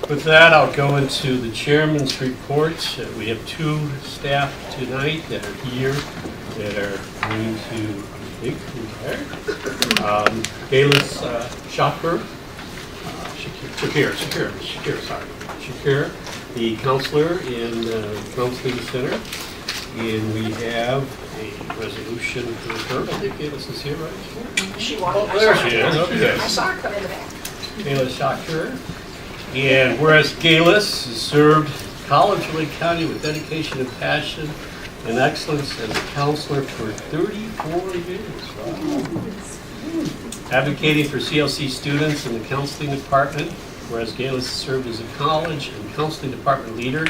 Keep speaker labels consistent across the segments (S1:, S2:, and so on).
S1: With that, I'll go into the chairman's report. We have two staff tonight that are here that are going to Gaylis Shakir CLC, the counselor in the counseling center. And we have a resolution for her. I think Gaylis is here, right?
S2: She walked.
S1: Oh, there she is. Okay.
S2: I saw her come in the back.
S1: Gaylis Shakir. And whereas Gaylis has served College of Lake County with dedication and passion and excellence as a counselor for 34 years. Wow. Advocating for CLC students in the counseling department, whereas Gaylis served as a college and counseling department leader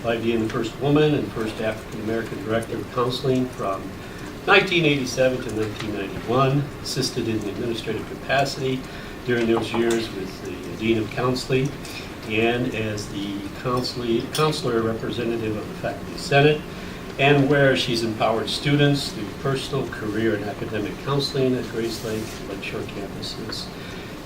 S1: by being the first woman and first African-American director of counseling from 1987 to 1991, assisted in the administrative capacity during those years with the Dean of Counseling, and as the counselor representative of the Faculty Senate, and where she's empowered students through personal, career, and academic counseling at Grace Lake and Lakeshore campuses,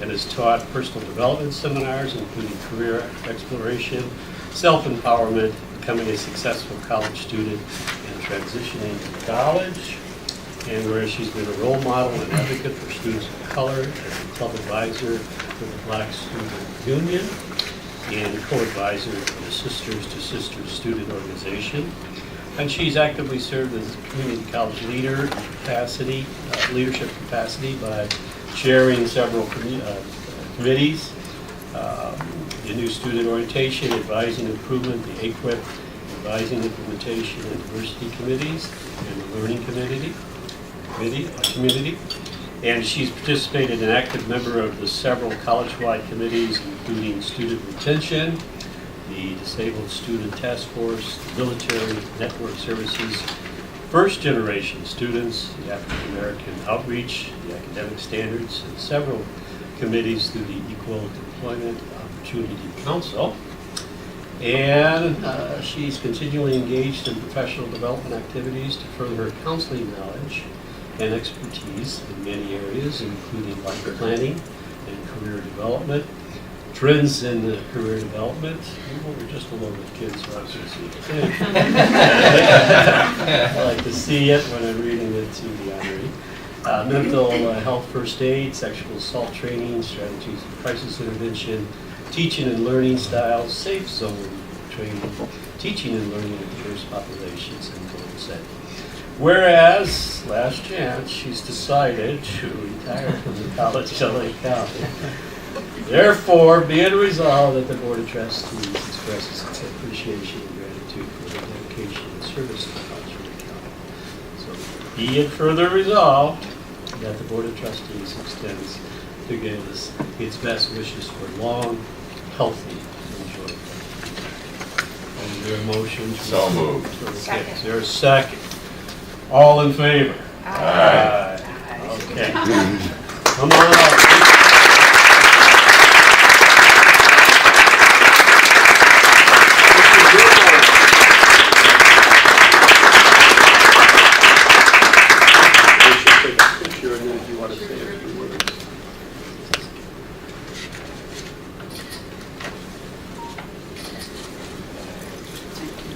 S1: and has taught personal development seminars, including career exploration, self-empowerment, becoming a successful college student, and transitioning to college, and where she's been a role model and advocate for students of color as a club advisor for the Black Student Union and co-advisor for the Sisters to Sisters student organization. And she's actively served as a community college leader in capacity, leadership capacity by chairing several committees, the new student orientation, advising improvement, the AQUIP, advising implementation and diversity committees, and the learning community. And she's participated an active member of the several college-wide committees, including student retention, the Disabled Student Task Force, the Military Network Services, First Generation Students, the African American Outreach, the Academic Standards, and several committees through the Equal Employment Opportunity Council. And she's continually engaged in professional development activities to further her counseling knowledge and expertise in many areas, including life planning and career development, trends in career development. We're just along with kids, so I was going to see it. I like to see it when I'm reading it to the honoree. Mental health first aid, sexual assault training, strategies of crisis intervention, teaching and learning styles, safe zone training, teaching and learning in diverse populations, and goal setting. Whereas, last chance, she's decided to retire from the College of Lake County. Therefore, be it resolved that the Board of Trustees expresses its appreciation and gratitude for their dedication and service to the College of Lake County. So, be it further resolved that the Board of Trustees extends to Gaylis its best wishes for long, healthy, and joyful. Is there a motion?
S3: So moved.
S2: Second.
S1: Is there a second? All in favor?
S3: Aye.
S1: Okay. Come on up.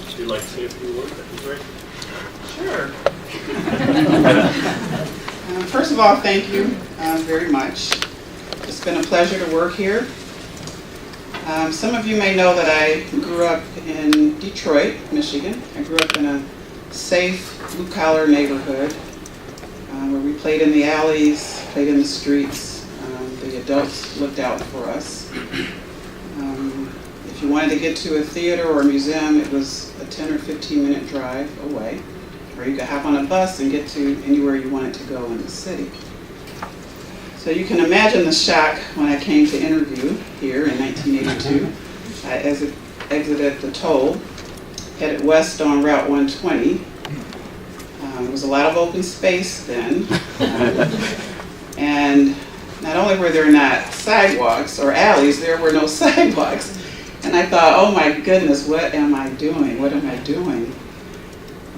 S1: Would you like to say a few words? That'd be great.
S4: Sure. First of all, thank you very much. It's been a pleasure to work here. Some of you may know that I grew up in Detroit, Michigan. I grew up in a safe, blue-collar neighborhood where we played in the alleys, played in the streets. The adults looked out for us. If you wanted to get to a theater or a museum, it was a 10 or 15-minute drive away. Or you could hop on a bus and get to anywhere you wanted to go in the city. So you can imagine the shock when I came to interview here in 1982. I exited the toll, headed west on Route 120. There was a lot of open space then. And not only were there not sidewalks or alleys, there were no sidewalks. And I thought, oh my goodness, what am I doing? What am I doing?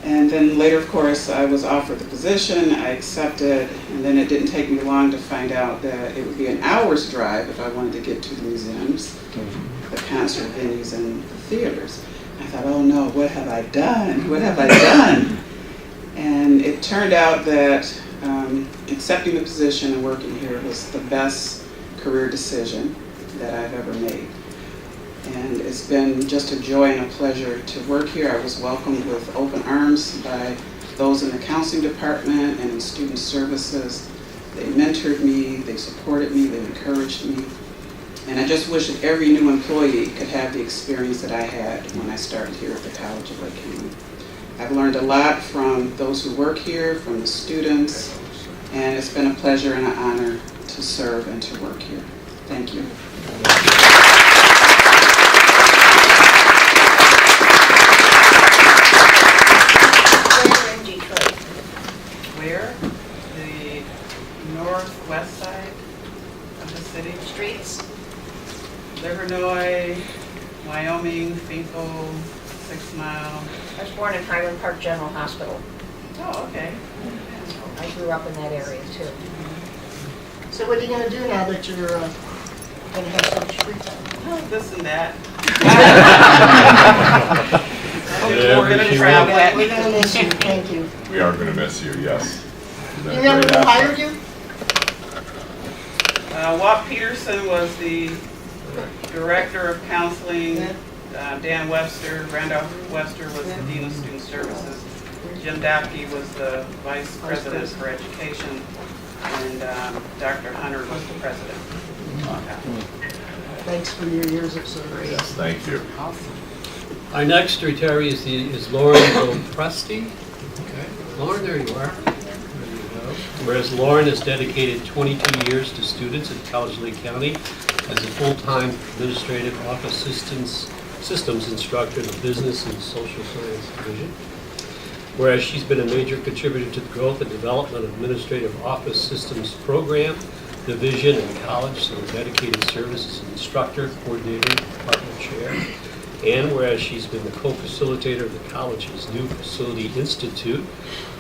S4: And then later, of course, I was offered the position, I accepted, and then it didn't take me long to find out that it would be an hour's drive if I wanted to get to the museums, the concert venues and the theaters. I thought, oh no, what have I done? What have I done? And it turned out that accepting the position and working here was the best career decision that I've ever made. And it's been just a joy and a pleasure to work here. I was welcomed with open arms by those in the counseling department and in student services. They mentored me, they supported me, they encouraged me. And I just wish that every new employee could have the experience that I had when I started here at the College of Lake County. I've learned a lot from those who work here, from the students, and it's been a pleasure and an honor to serve and to work here. Thank you.
S2: Where in Detroit?
S4: Where? The northwest side of the city.
S2: Streets?
S4: Livernois, Wyoming, Finkel, 6 Mile.
S2: I was born in Highland Park General Hospital.
S4: Oh, okay.
S2: I grew up in that area too.
S3: So what are you going to do now that you're going to have so much free time?
S4: Oh, this and that.
S1: Yeah,
S4: We're going to
S1: she
S4: travel.
S3: We're going to miss you. Thank you.
S5: We are going to miss you, yes.
S3: You remember who hired you?
S4: Walt Peterson was the director of counseling. Dan Webster, Randolph Webster was the dean of student services. Jim Dapke was the vice president for education, and Dr. Hunter was the president.
S3: Thanks for your years of service.
S5: Yes, thank you.
S4: Awesome.
S1: Our next retiree is Lauren Lopresti. Okay. Lauren, there you are. There you go. Whereas Lauren has dedicated 22 years to students at College of Lake County as a full-time administrative office systems instructor in the business and social science division. Whereas she's been a major contributor to the growth and development of administrative office systems program, division, and college, so a dedicated service as an instructor, coordinator, department chair. And whereas she's been the co-facilitator of the college's new facility institute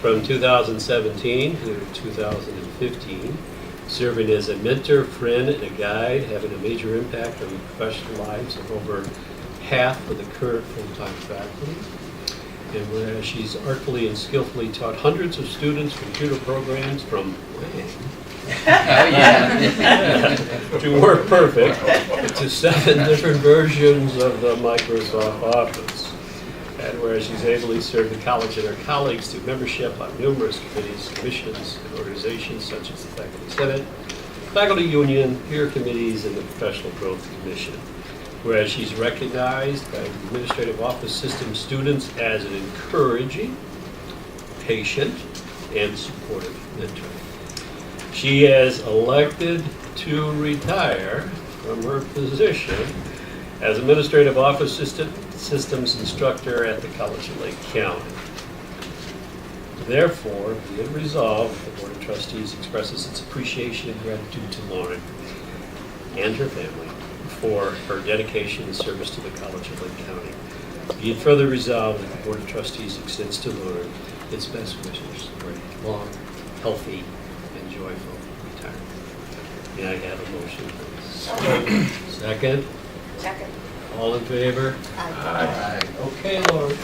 S1: from 2017 to 2015, serving as a mentor, friend, and a guide, having a major impact on the professional lives of over half of the current full-time faculty. And whereas she's artfully and skillfully taught hundreds of students computer programs from to Work Perfect to 7 different versions of the Microsoft Office. And whereas she's ably served the college and her colleagues through membership on numerous committees, commissions, and organizations such as the Faculty Senate, Faculty Union, peer committees, and the Professional Growth Commission. Whereas she's recognized by the administrative office system students as an encouraging, patient, and supportive mentor. She has elected to retire from her position as administrative office systems instructor at the College of Lake County. Therefore, be it resolved, the Board of Trustees expresses its appreciation and gratitude to Lauren and her family for her dedication and service to the College of Lake County. Be it further resolved that the Board of Trustees extends to Lauren its best wishes for a long, healthy, and joyful retirement. May I have a motion, please? Second?
S2: Second.
S1: All in favor?
S5: Aye.
S1: Okay, Lauren.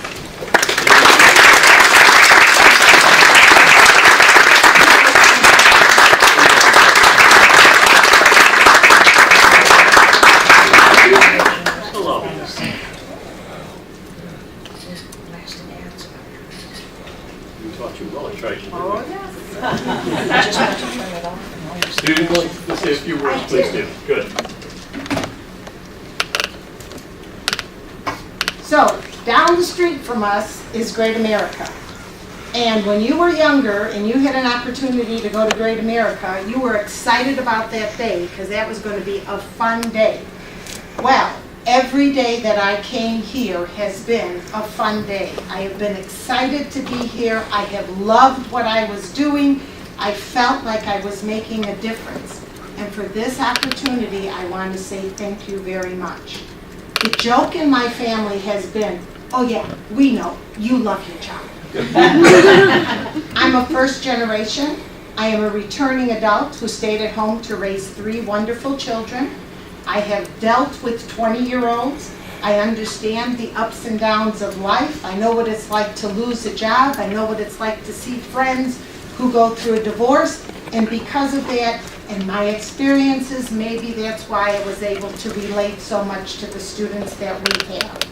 S1: Hello. You taught you well, I tried you.
S2: Oh, yes. Just have to turn it off.
S1: Students, let's say a few words, please, do. Good.
S3: So, down the street from us is Great America. And when you were younger and you had an opportunity to go to Great America, you were excited about that day because that was going to be a fun day. Well, every day that I came here has been a fun day. I have been excited to be here. I have loved what I was doing. I felt like I was making a difference. And for this opportunity, I want to say thank you very much. The joke in my family has been, oh yeah, we know, you love your job. I'm a first generation. I am a returning adult who stayed at home to raise 3 wonderful children. I have dealt with 20-year-olds. I understand the ups and downs of life. I know what it's like to lose a job. I know what it's like to see friends who go through a divorce. And because of that and my experiences, maybe that's why I was able to relate so much to the students that we have.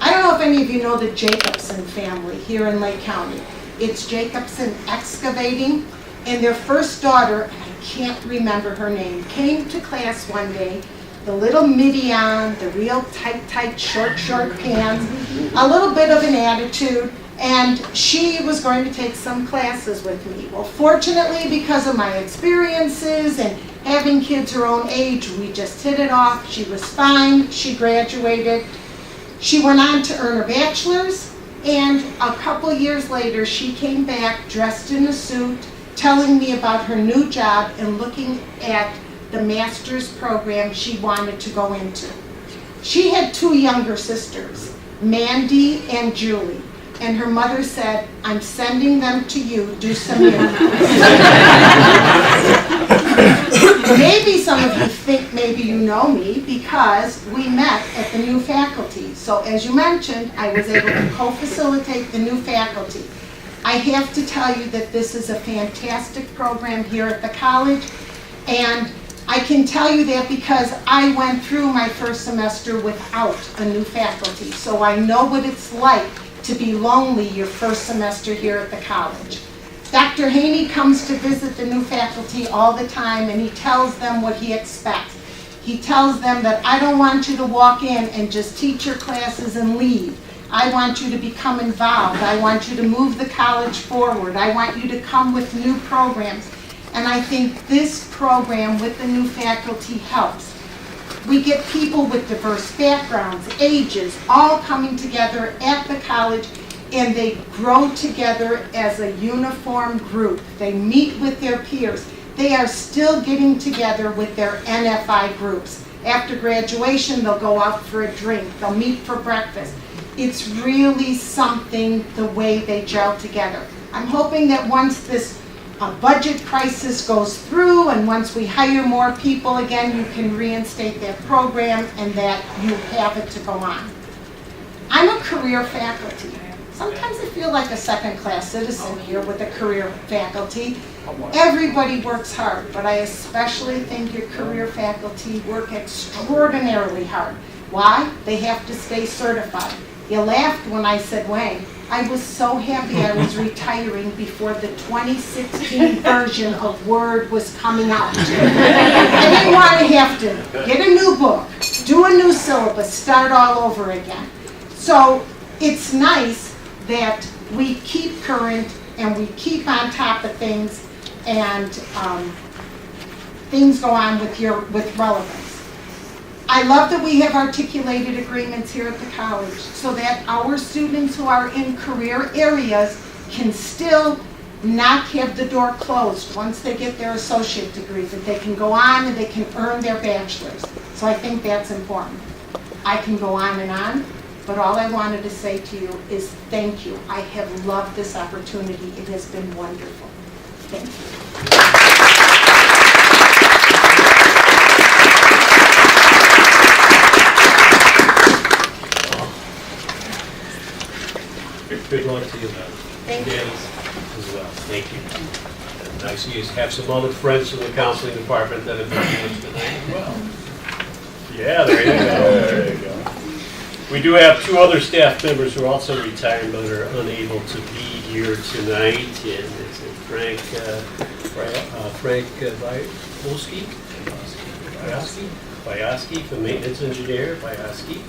S3: I don't know if any of you know the Jacobson family here in Lake County. It's Jacobson Excavating, and their first daughter, and I can't remember her name, came to class one day, the little midi on, the real tight, short pants, a little bit of an attitude, and she was going to take some classes with me. Well, fortunately, because of my experiences and having kids her own age, we just hit it off. She was fine. She graduated. She went on to earn her bachelor's, and a couple years later, she came back dressed in a suit, telling me about her new job and looking at the master's program she wanted to go into. She had 2 younger sisters, Mandy and Julie, and her mother said, "I'm sending them to you, do some miracles." Maybe some of you think maybe you know me because we met at the new faculty. So as you mentioned, I was able to co-facilitate the new faculty. I have to tell you that this is a fantastic program here at the college, and I can tell you that because I went through my first semester without a new faculty, so I know what it's like to be lonely your first semester here at the college. Dr. Haney comes to visit the new faculty all the time, and he tells them what he expects. He tells them that I don't want you to walk in and just teach your classes and leave. I want you to become involved. I want you to move the college forward. I want you to come with new programs. And I think this program with the new faculty helps. We get people with diverse backgrounds, ages, all coming together at the college, and they grow together as a uniform group. They meet with their peers. They are still getting together with their NFI groups. After graduation, they'll go out for a drink. They'll meet for breakfast. It's really something the way they gel together. I'm hoping that once this budget crisis goes through and once we hire more people again, you can reinstate that program and that you have it to go on. I'm a career faculty. Sometimes I feel like a second-class citizen here with the career faculty. Everybody works hard, but I especially think your career faculty work extraordinarily hard. Why? They have to stay certified. You laughed when I said when. I was so happy I was retiring before the 2016 version of Word was coming out. I didn't want to have to get a new book, do a new syllabus, start all over again. So it's nice that we keep current and we keep on top of things, and things go on with relevance. I love that we have articulated agreements here at the college so that our students who are in career areas can still not have the door closed once they get their associate degrees, that they can go on and they can earn their bachelor's. So I think that's important. I can go on, but all I wanted to say to you is thank you. I have loved this opportunity. It has been wonderful. Thank you.
S1: Good luck to you, man.
S3: Thank you.
S1: As well. Thank you. And I see you have some other friends from the counseling department that have been here tonight as well. Yeah, there you go. There you go. We do have 2 other staff members who are also retired but are unable to be here tonight. And it's Frank Byaski, the maintenance engineer, Byaski,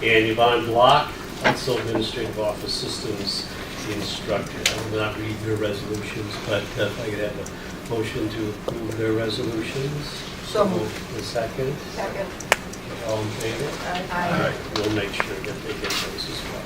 S1: and Yvonne Block, also administrative office systems instructor. I will not read their resolutions, but if I could have a motion to approve their resolutions.
S2: So moved.
S1: A second.
S2: Second.
S1: All in favor?
S2: Aye.
S1: We'll make sure that they get those as well.